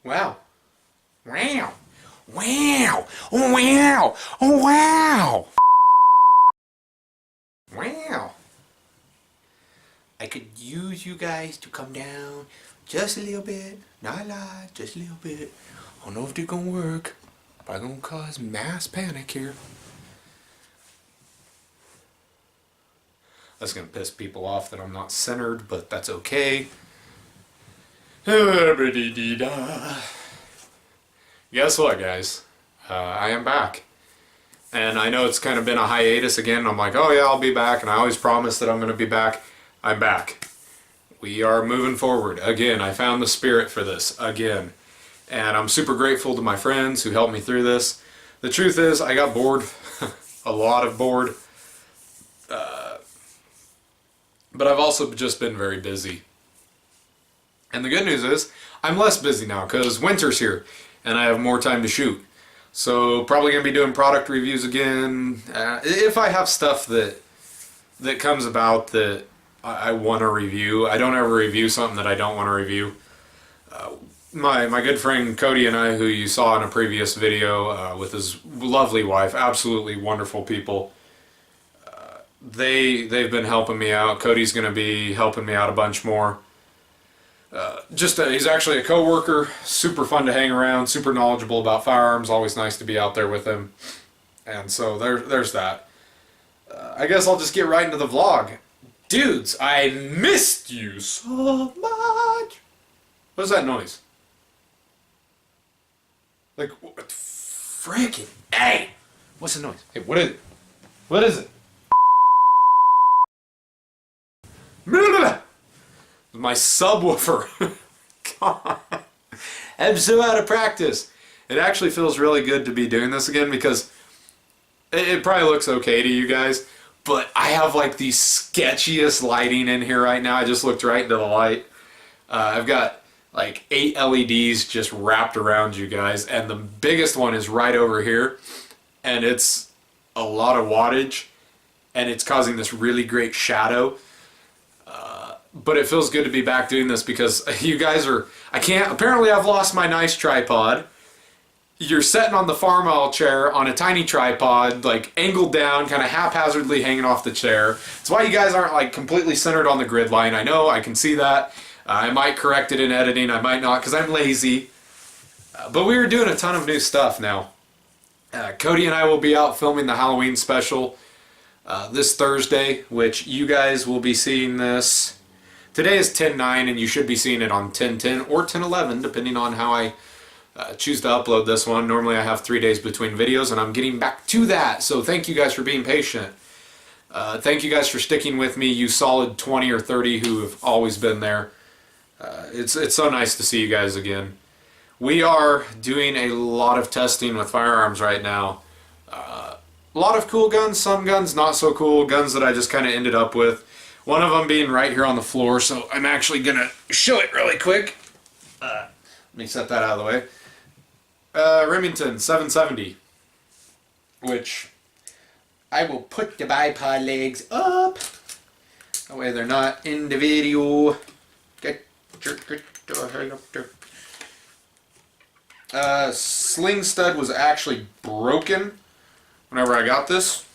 Wow. Wow. Wow. Wow. Wow. Wow. I could use you guys to come down just a little bit. Not a lot, just a little bit. I don't know if they're gonna work. Probably gonna cause mass panic here. That's gonna piss people off that I'm not centered, but that's okay. Guess what, guys? I am back. And I know it's kind of been a hiatus again. I'm like, oh yeah, I'll be back. And I always promise that I'm going to be back. I'm back. We are moving forward. Again, I found the spirit for this. Again. And I'm super grateful to my friends who helped me through this. The truth is, I got bored. A lot of bored. But I've also just been very busy. And the good news is, I'm less busy now because winter's here and I have more time to shoot. So probably going to be doing product reviews again. If I have stuff that comes about that I want to review. I don't ever review something that I don't want to review. My good friend Cody and I, who you saw in a previous video with his lovely wife, absolutely wonderful people. They've been helping me out. Cody's going to be helping me out a bunch more. He's actually a co-worker, super fun to hang around, super knowledgeable about firearms, always nice to be out there with him. And so there's that. I guess I'll just get right into the vlog. Dudes, I missed you so much. What's that noise? Like, what freaking, hey! What's the noise? Hey, what is it? What is it? My subwoofer. God. I'm so out of practice. It actually feels really good to be doing this again because it probably looks okay to you guys, but I have like the sketchiest lighting in here right now. I just looked right into the light. I've got like 8 LEDs just wrapped around you guys, and the biggest one is right over here, and it's a lot of wattage, and it's causing this really great shadow. But it feels good to be back doing this because you guys are, apparently I've lost my nice tripod. You're sitting on the farm chair on a tiny tripod, like angled down, kind of haphazardly hanging off the chair. That's why you guys aren't like completely centered on the grid line. I know, I can see that. I might correct it in editing, I might not, because I'm lazy. But we are doing a ton of new stuff now. Cody and I will be out filming the Halloween special this Thursday, which you guys will be seeing this. Today is 10/9, and you should be seeing it on 10/10 or 10/11, depending on how I choose to upload this one. Normally I have 3 days between videos, and I'm getting back to that, so thank you guys for being patient. Thank you guys for sticking with me, you solid 20 or 30 who have always been there. It's so nice to see you guys again. We are doing a lot of testing with firearms right now. A lot of cool guns, some guns not so cool, guns that I just kind of ended up with. One of them being right here on the floor, so I'm actually going to show it really quick. Let me set that out of the way. Remington 770, which I will put the bipod legs up. That way they're not in the video. Get the hell up there. Sling stud was actually broken whenever I got this.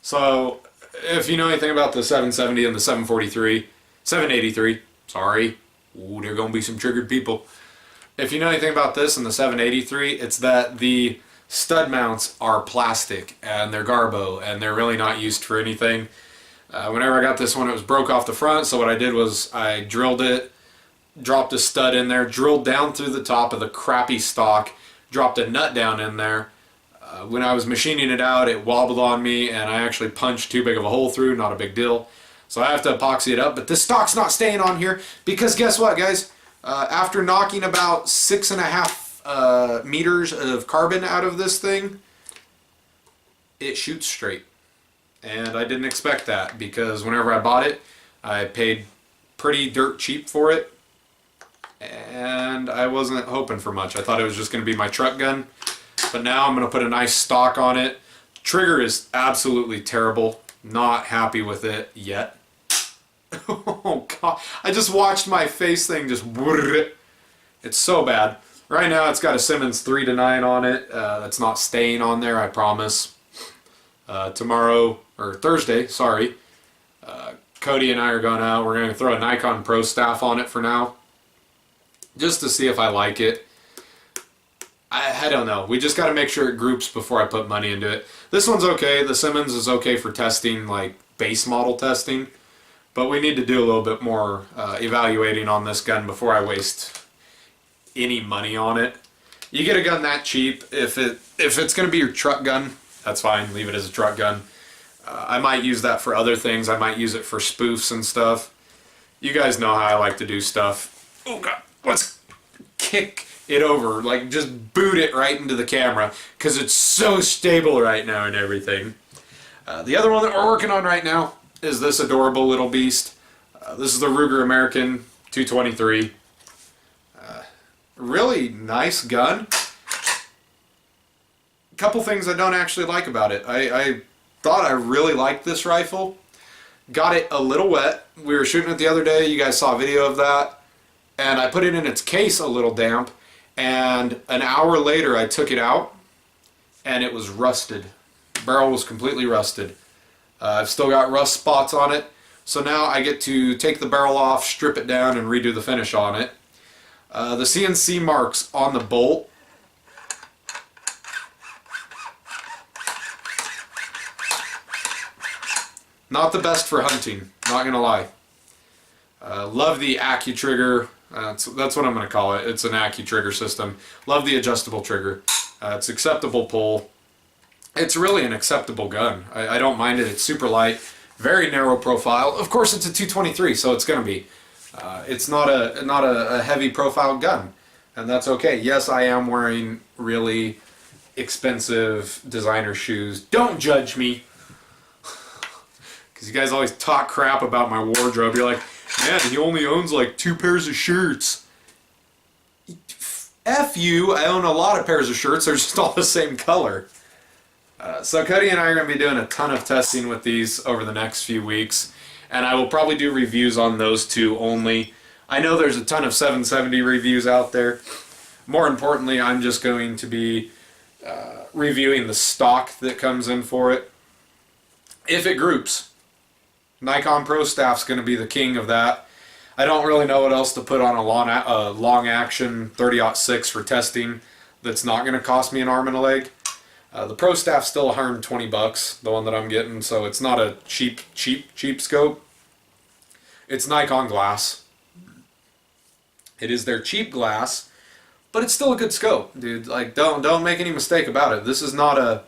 So if you know anything about the 770 and the 783, sorry, ooh, there are going to be some triggered people. If you know anything about this and the 783, it's that the stud mounts are plastic and they're garbo and they're really not used for anything. Whenever I got this one, it was broke off the front, so what I did was I drilled it, dropped a stud in there, drilled down through the top of the crappy stock, dropped a nut down in there. When I was machining it out, it wobbled on me, and I actually punched too big of a hole through, not a big deal. So I have to epoxy it up, but this stock's not staying on here, because guess what, guys? After knocking about 6.5 meters of carbon out of this thing, it shoots straight. And I didn't expect that, because whenever I bought it, I paid pretty dirt cheap for it, and I wasn't hoping for much. I thought it was just going to be my truck gun. But now I'm going to put a nice stock on it. Trigger is absolutely terrible. Not happy with it yet. Oh God. I just watched my face thing just It's so bad. Right now it's got a Simmons 3-9 on it. That's not staying on there, I promise. Tomorrow, or Thursday, sorry, Cody and I are going out. We're going to throw a Nikon Pro Staff on it for now, just to see if I like it. I don't know. We just got to make sure it groups before I put money into it. This one's okay. The Simmons is okay for testing, like base model testing, but we need to do a little bit more evaluating on this gun before I waste any money on it. You get a gun that cheap, if it's going to be your truck gun, that's fine. Leave it as a truck gun. I might use that for other things. I might use it for spoofs and stuff. You guys know how I like to do stuff. Oh God, let's kick it over, like just boot it right into the camera because it's so stable right now and everything. The other one that we're working on right now is this adorable little beast. This is the Ruger American 223. Really nice gun. A couple things I don't actually like about it. I thought I really liked this rifle. Got it a little wet. We were shooting it the other day. You guys saw a video of that. And I put it in its case a little damp. And an hour later I took it out and it was rusted. The barrel was completely rusted. I've still got rust spots on it. So now I get to take the barrel off, strip it down, and redo the finish on it. The CNC marks on the bolt, not the best for hunting, not gonna lie. Love the AccuTrigger, that's what I'm gonna call it. It's an AccuTrigger system. Love the adjustable trigger. It's acceptable pull. It's really an acceptable gun. I don't mind it. It's super light, very narrow profile. Of course it's a 223, so it's gonna be. It's not a heavy profile gun, and that's okay. Yes, I am wearing really expensive designer shoes. Don't judge me, because you guys always talk crap about my wardrobe. You're like, man, he only owns like 2 pairs of shirts. F you, I own a lot of pairs of shirts. They're just all the same color. So Cody and I are going to be doing a ton of testing with these over the next few weeks. And I will probably do reviews on those two only. I know there's a ton of 770 reviews out there. More importantly, I'm just going to be reviewing the stock that comes in for it. If it groups, Nikon Pro Staff's going to be the king of that. I don't really know what else to put on a long action 30-06 for testing that's not going to cost me an arm and a leg. The Pro Staff's still $120, the one that I'm getting, so it's not a cheap scope. It's Nikon glass. It is their cheap glass, but it's still a good scope, dude. Like, don't make any mistake about it. This is not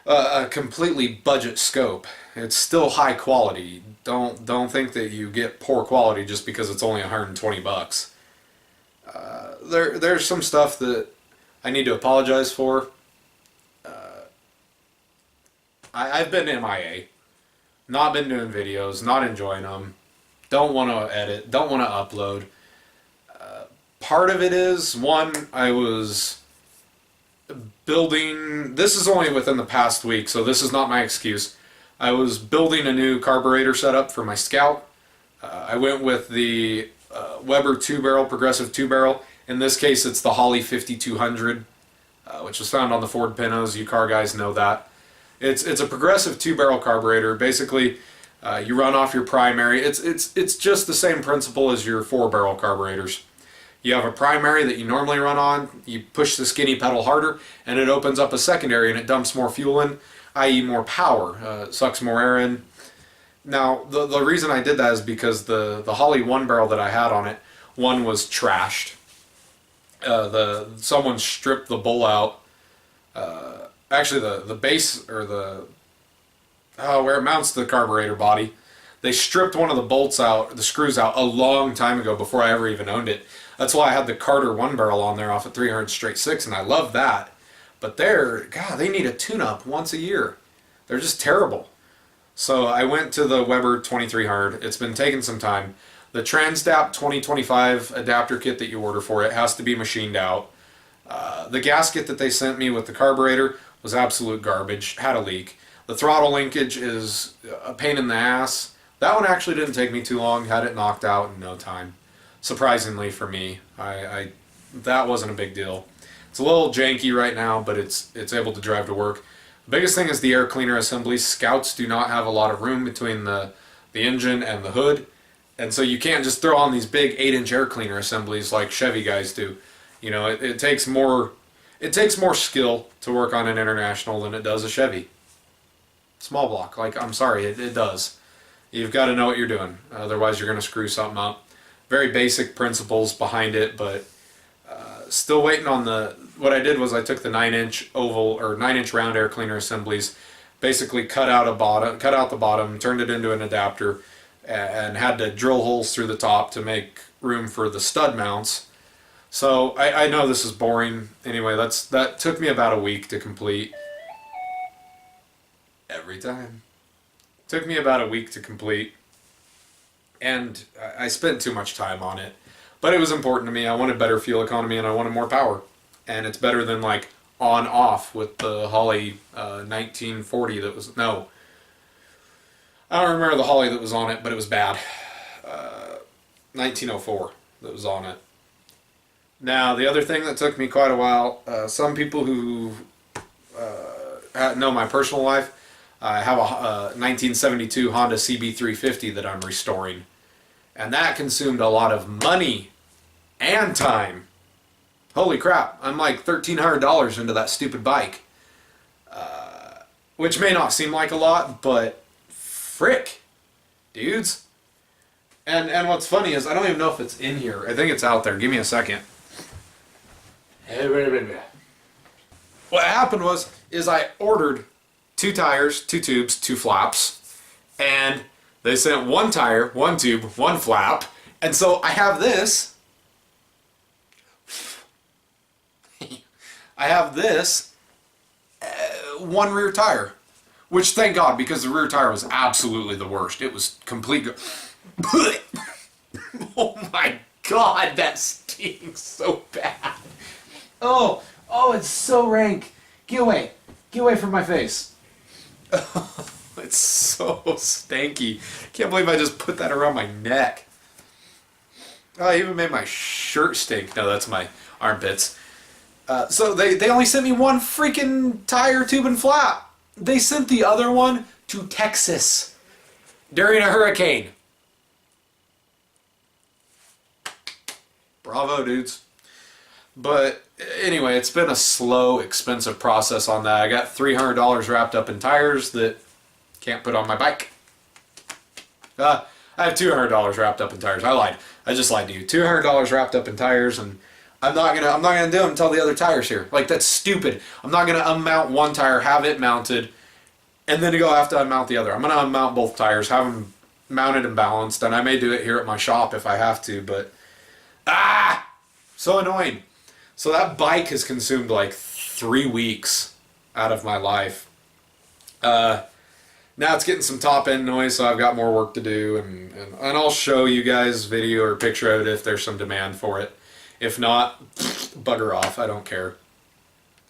a completely budget scope. It's still high quality. Don't think that you get poor quality just because it's only $120. There's some stuff that I need to apologize for. I've been MIA, not been doing videos, not enjoying them, don't want to edit, don't want to upload. Part of it is, one, I was building, this is only within the past week, so this is not my excuse. I was building a new carburetor setup for my Scout. I went with the Weber 2-barrel, progressive 2-barrel. In this case, it's the Holley 5200, which was found on the Ford Pintos. You car guys know that. It's a progressive 2-barrel carburetor. Basically, you run off your primary. It's just the same principle as your 4-barrel carburetors. You have a primary that you normally run on. You push the skinny pedal harder, and it opens up a secondary, and it dumps more fuel in, i.e. more power, sucks more air in. Now, the reason I did that is because the Holley 1-barrel that I had on it, one was trashed. Someone stripped the bowl out. Actually, the base, or where it mounts to the carburetor body, they stripped one of the bolts out, the screws out, a long time ago before I ever even owned it. That's why I had the Carter 1-barrel on there off at 300 straight 6, and I love that. But they need a tune-up once a year. They're just terrible. So I went to the Weber 2300. It's been taking some time. The Transdap 2025 adapter kit that you order for it has to be machined out. The gasket that they sent me with the carburetor was absolute garbage, had a leak. The throttle linkage is a pain in the ass. That one actually didn't take me too long, had it knocked out in no time. surprisingly for me. That wasn't a big deal. It's a little janky right now, but it's able to drive to work. The biggest thing is the air cleaner assemblies. Scouts do not have a lot of room between the engine and the hood, and so you can't just throw on these big 8-inch air cleaner assemblies like Chevy guys do. You know, it takes more skill to work on an International than it does a Chevy. Small block, like, I'm sorry, it does. You've got to know what you're doing, otherwise you're going to screw something up. Very basic principles behind it, but still waiting on what I did was I took the 9-inch oval or 9-inch round air cleaner assemblies, basically cut out the bottom, turned it into an adapter, and had to drill holes through the top to make room for the stud mounts. So I know this is boring. Anyway, that took me about a week to complete. Every time. Took me about a week to complete. And I spent too much time on it. But it was important to me. I wanted better fuel economy and I wanted more power. And it's better than like on-off with the Holley 1940 that was... No. I don't remember the Holley that was on it, but it was bad. 1904 that was on it. Now, the other thing that took me quite a while, some people who know my personal life, I have a 1972 Honda CB350 that I'm restoring. And that consumed a lot of money and time. Holy crap, I'm like $1,300 into that stupid bike. Which may not seem like a lot, but frick, dudes. And what's funny is I don't even know if it's in here. I think it's out there. Give me a second. What happened is I ordered 2 tires, 2 tubes, 2 flaps, and they sent 1 tire, 1 tube, 1 flap, and so I have this. I have this 1 rear tire, which thank God, because the rear tire was absolutely the worst. It was complete. Oh my God, that stinks so bad. Oh, it's so rank. Get away from my face. It's so stanky. Can't believe I just put that around my neck. Oh, I even made my shirt stink. No, that's my armpits. So they only sent me 1 freaking tire, tube, and flap. They sent the other one to Texas during a hurricane. Bravo, dudes. But anyway, it's been a slow, expensive process on that. I got $300 wrapped up in tires that can't put on my bike. I have $200 wrapped up in tires. I lied. I just lied to you. $200 wrapped up in tires, and I'm not gonna do them until the other tire's here. Like, that's stupid. I'm not gonna unmount 1 tire, have it mounted, and then have to unmount the other. I'm gonna unmount both tires, have them mounted and balanced, and I may do it here at my shop if I have to. But so annoying. So that bike has consumed like 3 weeks out of my life. Now it's getting some top end noise, so I've got more work to do, and I'll show you guys video or picture of it if there's some demand for it. If not, bugger off. I don't care.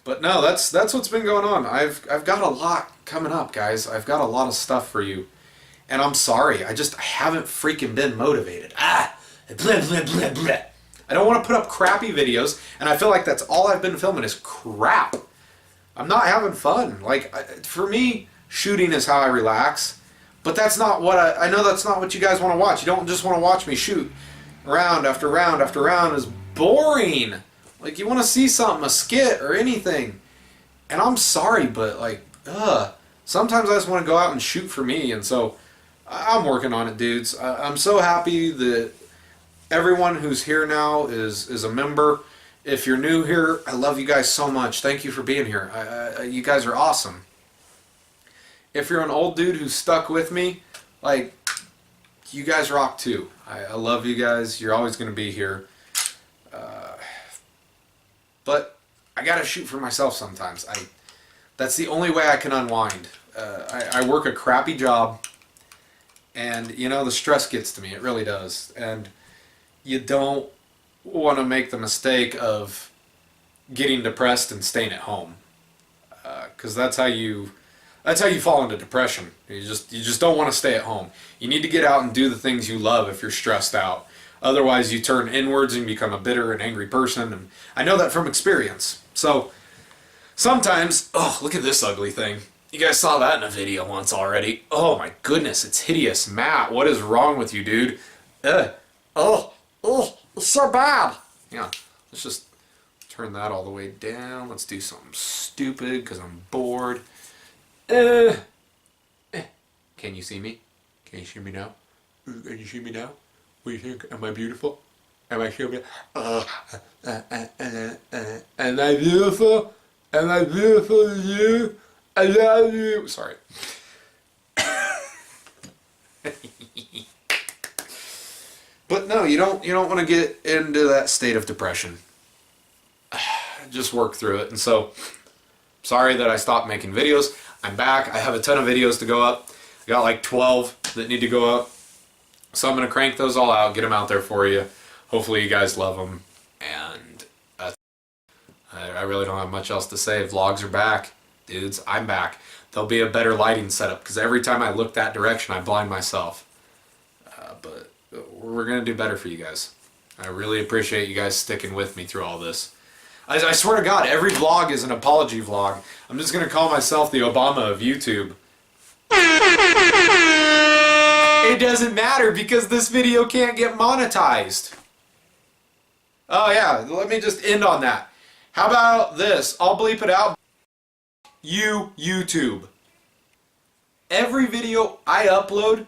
But no, that's what's been going on. I've got a lot coming up, guys. I've got a lot of stuff for you, and I'm sorry. I haven't freaking been motivated. Blah blah blah blah. I don't want to put up crappy videos, and I feel like that's all I've been filming is crap. I'm not having fun. Like, for me, shooting is how I relax, but that's not what I know that's not what you guys want to watch. You don't just want to watch me shoot round after round after round. Is boring. Like, you want to see something, a skit or anything. And I'm sorry, but like, sometimes I just want to go out and shoot for me, and so I'm working on it, dudes. I'm so happy that everyone who's here now is a member. If you're new here, I love you guys so much. Thank you for being here. You guys are awesome. If you're an old dude who's stuck with me, like, you guys rock too. I love you guys. You're always going to be here. But I gotta shoot for myself sometimes. That's the only way I can unwind. I work a crappy job, and you know, the stress gets to me. It really does. And you don't want to make the mistake of getting depressed and staying at home, because that's how you fall into depression. You just don't want to stay at home. You need to get out and do the things you love if you're stressed out. Otherwise, you turn inwards and become a bitter and angry person. And I know that from experience. So sometimes, oh, look at this ugly thing. You guys saw that in a video once already. Oh my goodness, it's hideous. Matt, what is wrong with you, dude? Oh, it's so bad. Yeah, let's just turn that all the way down. Let's do something stupid because I'm bored. Can you see me? Can you see me now? Can you see me now? What do you think? Am I beautiful? Am I beautiful? Am I beautiful? Am I beautiful to you? I love you. Sorry. But no, you don't want to get into that state of depression. Just work through it. And so, sorry that I stopped making videos. I'm back. I have a ton of videos to go up. I got like 12 that need to go up. So I'm going to crank those all out, get them out there for you. Hopefully you guys love them. And I really don't have much else to say. Vlogs are back. Dudes, I'm back. There'll be a better lighting setup because every time I look that direction, I blind myself. But we're going to do better for you guys. I really appreciate you guys sticking with me through all this. I swear to God, every vlog is an apology vlog. I'm just going to call myself the Obama of YouTube. It doesn't matter because this video can't get monetized. Oh yeah, let me just end on that. How about this? I'll bleep it out. YouTube. Every video I upload,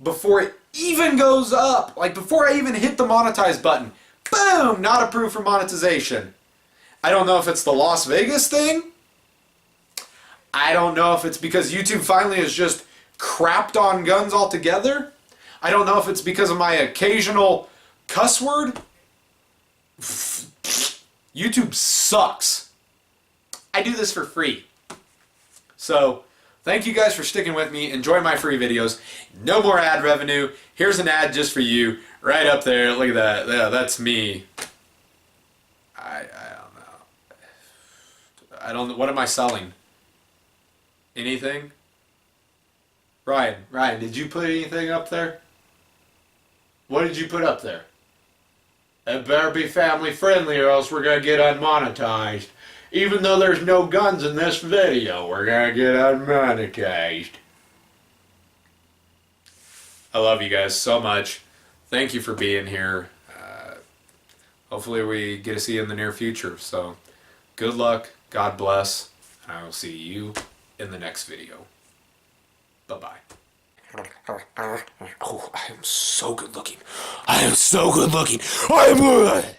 before it even goes up, like before I even hit the monetize button, boom, not approved for monetization. I don't know if it's the Las Vegas thing. I don't know if it's because YouTube finally has just crapped on guns altogether. I don't know if it's because of my occasional cuss word. YouTube sucks. I do this for free. So, thank you guys for sticking with me. Enjoy my free videos. No more ad revenue. Here's an ad just for you. Right up there. Look at that. Yeah, that's me. I don't know. What am I selling? Anything? Ryan, did you put anything up there? What did you put up there? It better be family friendly or else we're going to get unmonetized. Even though there's no guns in this video, we're going to get unmonetized. I love you guys so much. Thank you for being here. Hopefully we get to see you in the near future. So, good luck. God bless. And I will see you in the next video. Bye-bye. Oh, I am so good looking. I am so good looking. I am good.